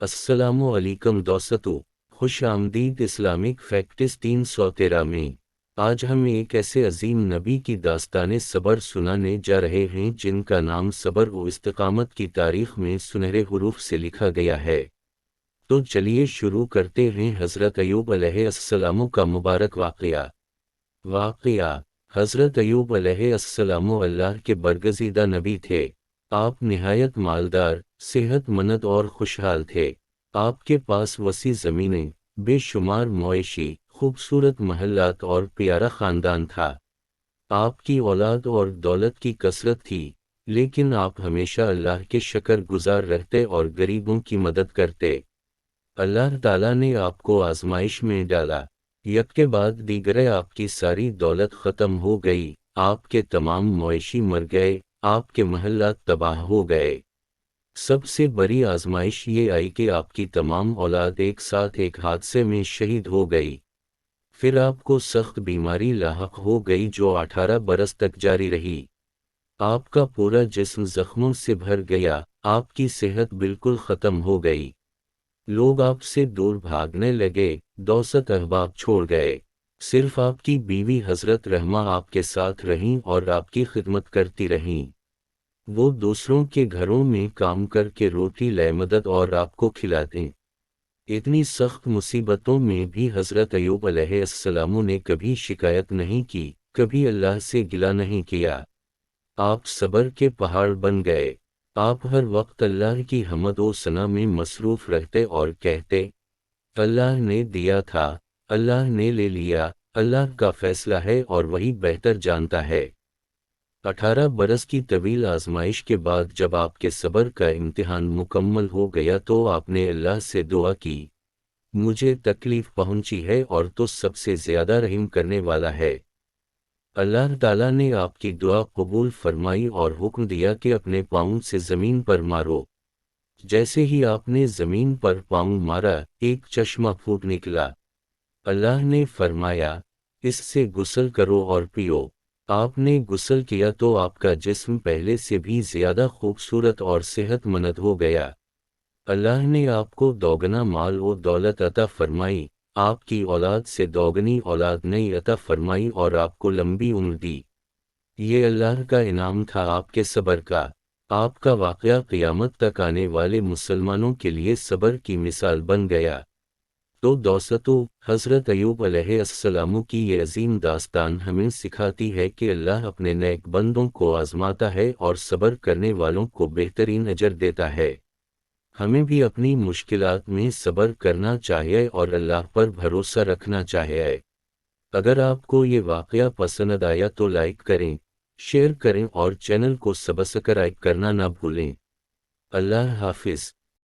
السلام علیکم دوستو، خوش آمدید اسلامک فیکٹس 313 میں۔ آج ہم ایک ایسے عظیم نبی کی داستان صبر سنانے جا رہے ہیں جن کا نام صبر و استقامت کی تاریخ میں سنہرے حروف سے لکھا گیا ہے۔ تو چلیے شروع کرتے ہیں حضرت ایوب علیہ السلام کا مبارک واقعہ۔ حضرت ایوب علیہ السلام اللہ کے برگزیدہ نبی تھے۔ آپ نہایت مالدار، صحت مند اور خوشحال تھے۔ آپ کے پاس وسیع زمینیں، بے شمار مویشی، خوبصورت محلات اور پیارا خاندان تھا۔ آپ کی اولاد اور دولت کی کثرت تھی، لیکن آپ ہمیشہ اللہ کے شکر گزار رہتے اور غریبوں کی مدد کرتے۔ اللہ تعالیٰ نے آپ کو آزمائش میں ڈالا، یک کے بعد دیگرے آپ کی ساری دولت ختم ہو گئی، آپ کے تمام مویشی مر گئے، آپ کے محلات تباہ ہو گئے۔ سب سے بڑی آزمائش یہ آئی کہ آپ کی تمام اولاد ایک ساتھ ایک حادثے میں شہید ہو گئی۔ پھر آپ کو سخت بیماری لاحق ہو گئی جو 18 برس تک جاری رہی۔ آپ کا پورا جسم زخموں سے بھر گیا، آپ کی صحت بالکل ختم ہو گئی۔ لوگ آپ سے دور بھاگنے لگے، دوست احباب چھوڑ گئے۔ صرف آپ کی بیوی حضرت رحمہ آپ کے ساتھ رہیں اور آپ کی خدمت کرتی رہیں۔ وہ دوسروں کے گھروں میں کام کر کے روٹی لے مدد اور آپ کو کھلاتے۔ اتنی سخت مصیبتوں میں بھی حضرت ایوب علیہ السلام نے کبھی شکایت نہیں کی، کبھی اللہ سے گلہ نہیں کیا۔ آپ صبر کے پہاڑ بن گئے۔ آپ ہر وقت اللہ کی حمد و ثنا میں مصروف رہتے اور کہتے، اللہ نے دیا تھا، اللہ نے لے لیا، اللہ کا فیصلہ ہے اور وہی بہتر جانتا ہے۔ 18 برس کی طویل آزمائش کے بعد جب آپ کے صبر کا امتحان مکمل ہو گیا تو آپ نے اللہ سے دعا کی، مجھے تکلیف پہنچی ہے اور تو سب سے زیادہ رحم کرنے والا ہے۔ اللہ تعالیٰ نے آپ کی دعا قبول فرمائی اور حکم دیا کہ اپنے پاؤں سے زمین پر مارو۔ جیسے ہی آپ نے زمین پر پاؤں مارا، ایک چشمہ پھوٹ نکلا۔ اللہ نے فرمایا، اس سے غسل کرو اور پیو۔ آپ نے غسل کیا تو آپ کا جسم پہلے سے بھی زیادہ خوبصورت اور صحت مند ہو گیا۔ اللہ نے آپ کو دوگنا مال و دولت عطا فرمائی، آپ کی اولاد سے دوگنی اولاد نئی عطا فرمائی اور آپ کو لمبی عمر دی۔ یہ اللہ کا انعام تھا آپ کے صبر کا۔ آپ کا واقعہ قیامت تک آنے والے مسلمانوں کے لیے صبر کی مثال بن گیا۔ تو دوستو، حضرت ایوب علیہ السلام کی یہ عظیم داستان ہمیں سکھاتی ہے کہ اللہ اپنے نیک بندوں کو آزماتا ہے اور صبر کرنے والوں کو بہترین اجر دیتا ہے۔ ہمیں بھی اپنی مشکلات میں صبر کرنا چاہیے اور اللہ پر بھروسہ رکھنا چاہیے۔ اگر آپ کو یہ واقعہ پسند آیا تو لائک کریں، شیئر کریں اور چینل کو سبسکرائب کرنا نہ بھولیں۔ اللہ حافظ۔